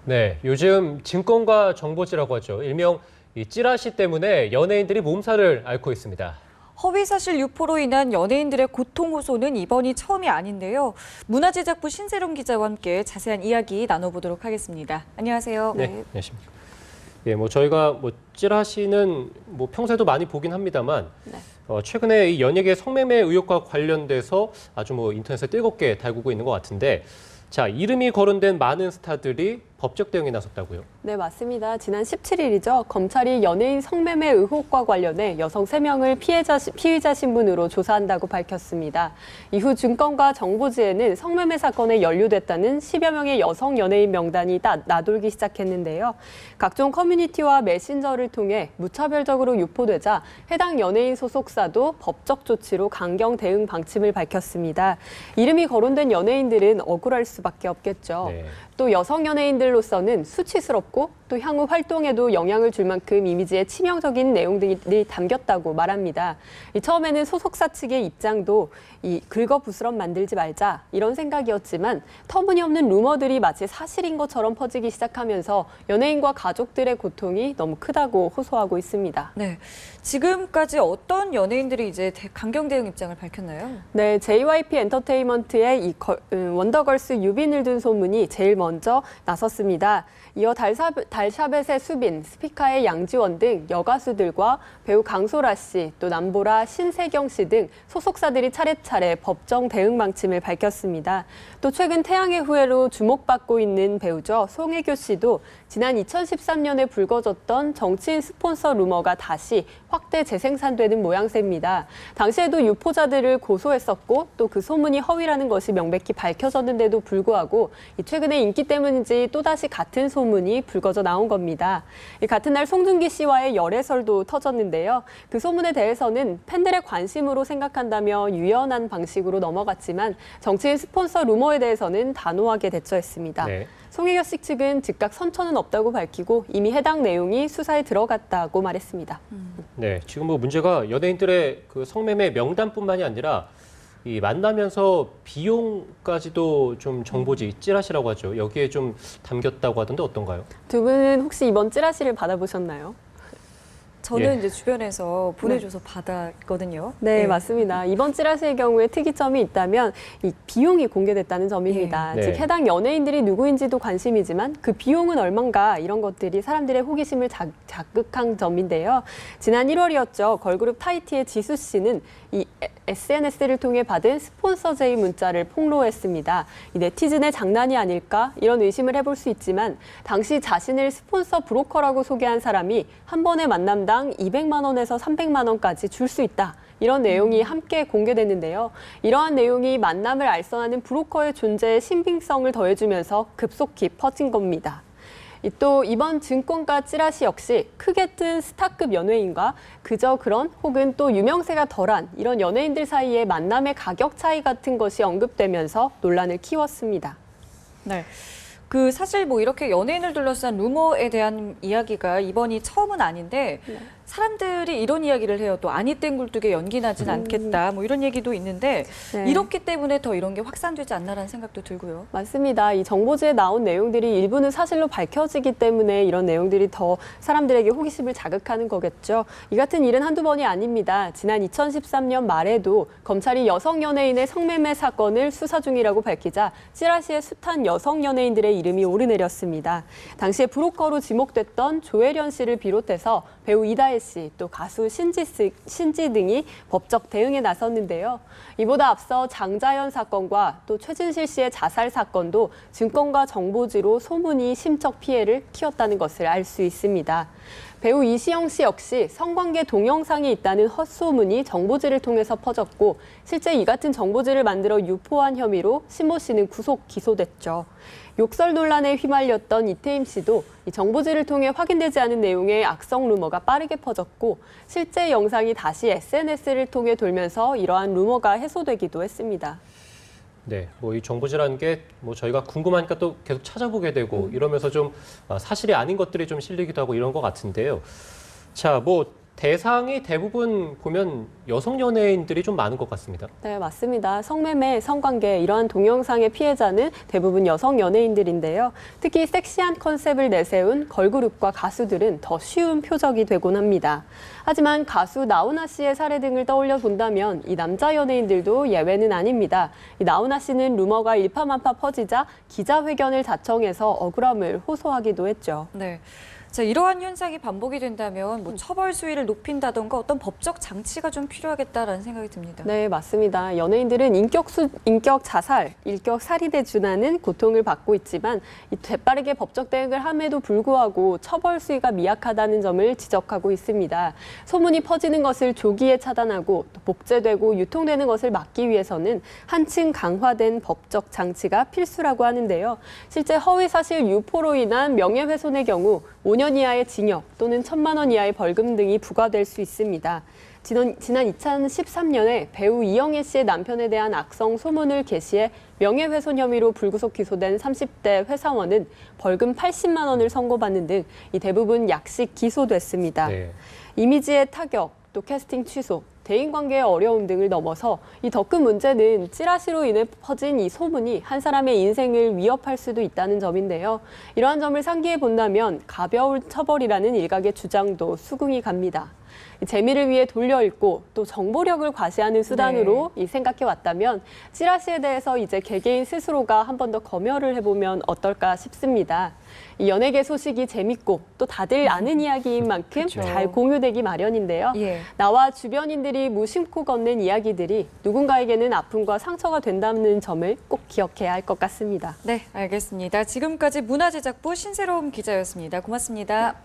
네, 요즘 증권가 정보지라고 하죠. 일명 이 찌라시 때문에 연예인들이 몸살을 앓고 있습니다. 허위사실 유포로 인한 연예인들의 고통 호소는 이번이 처음이 아닌데요. 문화제작부 신세롬 기자와 함께 자세한 이야기 나눠보도록 하겠습니다. 안녕하세요. 네, 안녕하십니까. 예, 저희가 찌라시는 평소에도 많이 보긴 합니다만 네. 최근에 이 연예계 성매매 의혹과 관련돼서 아주 인터넷에 뜨겁게 달구고 있는 것 같은데, 자, 이름이 거론된 많은 스타들이 법적 대응에 나섰다고요? 네, 맞습니다. 지난 17일이죠. 검찰이 연예인 성매매 의혹과 관련해 여성 3명을 피의자 신분으로 조사한다고 밝혔습니다. 이후 증권과 정보지에는 성매매 사건에 연루됐다는 10여 명의 여성 연예인 명단이 나돌기 시작했는데요. 각종 커뮤니티와 메신저를 통해 무차별적으로 유포되자 해당 연예인 소속사도 법적 조치로 강경 대응 방침을 밝혔습니다. 이름이 거론된 연예인들은 억울할 수밖에 없겠죠. 네. 또 여성 연예인들로서는 수치스럽고 또 향후 활동에도 영향을 줄 만큼 이미지에 치명적인 내용들이 담겼다고 말합니다. 처음에는 소속사 측의 입장도 긁어부스럼 만들지 말자 이런 생각이었지만 터무니없는 루머들이 마치 사실인 것처럼 퍼지기 시작하면서 연예인과 가족들의 고통이 너무 크다고 호소하고 있습니다. 네, 지금까지 어떤 연예인들이 이제 강경 대응 입장을 밝혔나요? 네, JYP 엔터테인먼트의 원더걸스 유빈을 둔 소문이 제일 먼저 나섰습니다. 이어 달샤벳의 수빈, 스피카의 양지원 등 여가수들과 배우 강소라 씨, 또 남보라, 신세경 씨 등 소속사들이 차례차례 법정 대응 방침을 밝혔습니다. 또 최근 태양의 후예로 주목받고 있는 배우죠. 송혜교 씨도 지난 2013년에 불거졌던 정치인 스폰서 루머가 다시 확대 재생산되는 모양새입니다. 당시에도 유포자들을 고소했었고 또 그 소문이 허위라는 것이 명백히 밝혀졌는데도 불구하고 최근에 인기 때문인지 또다시 같은 소문이 불거져 나온 겁니다. 같은 날 송중기 씨와의 열애설도 터졌는데요. 그 소문에 대해서는 팬들의 관심으로 생각한다며 유연한 방식으로 넘어갔지만 정치인 스폰서 루머에 대해서는 단호하게 대처했습니다. 네. 송혜교 씨 측은 즉각 선처는 없다고 밝히고 이미 해당 내용이 수사에 들어갔다고 말했습니다. 네, 지금 문제가 연예인들의 그 성매매 명단뿐만이 아니라 이 만나면서 비용까지도 좀 정보지, 찌라시라고 하죠. 여기에 좀 담겼다고 하던데 어떤가요? 두 분은 혹시 이번 찌라시를 받아보셨나요? 저는 이제 주변에서 보내줘서 받았거든요. 네, 맞습니다. 이번 찌라시의 경우에 특이점이 있다면 이 비용이 공개됐다는 점입니다. 네. 즉 해당 연예인들이 누구인지도 관심이지만 그 비용은 얼만가 이런 것들이 사람들의 호기심을 자극한 점인데요. 지난 1월이었죠. 걸그룹 타이티의 지수 씨는 이 SNS를 통해 받은 스폰서 제의 문자를 폭로했습니다. 이 네티즌의 장난이 아닐까 이런 의심을 해볼 수 있지만 당시 자신을 스폰서 브로커라고 소개한 사람이 한 번의 만남당 200만 원에서 300만 원까지 줄 수 있다. 이런 내용이 함께 공개됐는데요. 이러한 내용이 만남을 알선하는 브로커의 존재에 신빙성을 더해주면서 급속히 퍼진 겁니다. 또 이번 증권가 찌라시 역시 크게 뜬 스타급 연예인과 그저 그런 혹은 또 유명세가 덜한 이런 연예인들 사이의 만남의 가격 차이 같은 것이 언급되면서 논란을 키웠습니다. 네. 사실 이렇게 연예인을 둘러싼 루머에 대한 이야기가 이번이 처음은 아닌데 사람들이 이런 이야기를 해요. 또 아니 땡 굴뚝에 연기 나진 않겠다. 이런 얘기도 있는데 네. 이렇기 때문에 더 이런 게 확산되지 않나라는 생각도 들고요. 맞습니다. 이 정보지에 나온 내용들이 일부는 사실로 밝혀지기 때문에 이런 내용들이 더 사람들에게 호기심을 자극하는 거겠죠. 이 같은 일은 한두 번이 아닙니다. 지난 2013년 말에도 검찰이 여성 연예인의 성매매 사건을 수사 중이라고 밝히자 찌라시에 숱한 여성 연예인들의 이름이 오르내렸습니다. 당시에 브로커로 지목됐던 조혜련 씨를 비롯해서 배우 이다혜 씨, 또 가수 신지 등이 법적 대응에 나섰는데요. 이보다 앞서 장자연 사건과 또 최진실 씨의 자살 사건도 증권과 정보지로 소문이 심적 피해를 키웠다는 것을 알 수 있습니다. 배우 이시영 씨 역시 성관계 동영상이 있다는 헛소문이 정보지를 통해서 퍼졌고 실제 이 같은 정보지를 만들어 유포한 혐의로 신모 씨는 구속 기소됐죠. 욕설 논란에 휘말렸던 이태임 씨도 이 정보지를 통해 확인되지 않은 내용의 악성 루머가 빠르게 퍼졌고 실제 영상이 다시 SNS를 통해 돌면서 이러한 루머가 해소되기도 했습니다. 네, 이 정보지라는 게 저희가 궁금하니까 또 계속 찾아보게 되고 이러면서 좀 사실이 아닌 것들이 좀 실리기도 하고 이런 것 같은데요. 자, 대상이 대부분 보면 여성 연예인들이 좀 많은 것 같습니다. 네, 맞습니다. 성매매, 성관계 이러한 동영상의 피해자는 대부분 여성 연예인들인데요. 특히 섹시한 컨셉을 내세운 걸그룹과 가수들은 더 쉬운 표적이 되곤 합니다. 하지만 가수 나훈아 씨의 사례 등을 떠올려 본다면 이 남자 연예인들도 예외는 아닙니다. 이 나훈아 씨는 루머가 일파만파 퍼지자 기자회견을 자청해서 억울함을 호소하기도 했죠. 네. 자, 이러한 현상이 반복이 된다면 뭐 처벌 수위를 높인다던가 어떤 법적 장치가 좀 필요하겠다라는 생각이 듭니다. 네, 맞습니다. 연예인들은 인격 자살, 인격 살인에 준하는 고통을 받고 있지만 이 재빠르게 법적 대응을 함에도 불구하고 처벌 수위가 미약하다는 점을 지적하고 있습니다. 소문이 퍼지는 것을 조기에 차단하고 또 복제되고 유통되는 것을 막기 위해서는 한층 강화된 법적 장치가 필수라고 하는데요. 실제 허위 사실 유포로 인한 명예훼손의 경우 5년 이하의 징역 또는 1,000만 원 이하의 벌금 등이 부과될 수 있습니다. 지난 2013년에 배우 이영애 씨의 남편에 대한 악성 소문을 게시해 명예훼손 혐의로 불구속 기소된 30대 회사원은 벌금 80만 원을 선고받는 등 이 대부분 약식 기소됐습니다. 네. 이미지의 타격, 또 캐스팅 취소, 대인관계의 어려움 등을 넘어서 이 더 큰 문제는 찌라시로 인해 퍼진 이 소문이 한 사람의 인생을 위협할 수도 있다는 점인데요. 이러한 점을 상기해 본다면 가벼울 처벌이라는 일각의 주장도 수긍이 갑니다. 재미를 위해 돌려읽고 또 정보력을 과시하는 수단으로 생각해 왔다면 찌라시에 대해서 이제 개개인 스스로가 한 번 더 검열을 해보면 어떨까 싶습니다. 이 연예계 소식이 재밌고 또 다들 아는 이야기인 만큼 그렇죠. 잘 공유되기 마련인데요. 예. 나와 주변인들이 무심코 건넨 이야기들이 누군가에게는 아픔과 상처가 된다는 점을 꼭 기억해야 할 것 같습니다. 네, 알겠습니다. 지금까지 문화제작부 신세롬 기자였습니다. 고맙습니다.